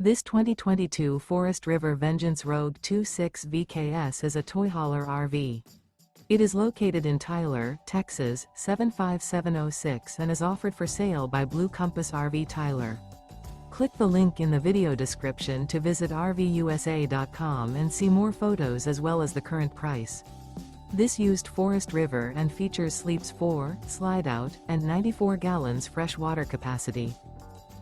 This 2022 Forest River Vengeance Rogue 26 VKS is a toy hauler RV. It is located in Tyler, Texas, 75706 and is offered for sale by Blue Compass RV Tyler. Click the link in the video description to visit RVUSA.com and see more photos as well as the current price. This used Forest River and features sleeps 4, Slideout, and 94 gallons fresh water capacity.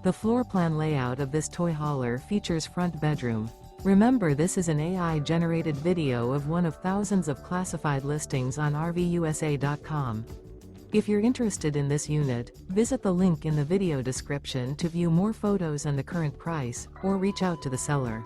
The floor plan layout of this toy hauler features front bedroom. Remember, this is an AI-generated video of one of thousands of classified listings on RVUSA.com. If you're interested in this unit, visit the link in the video description to view more photos and the current price, or reach out to the seller.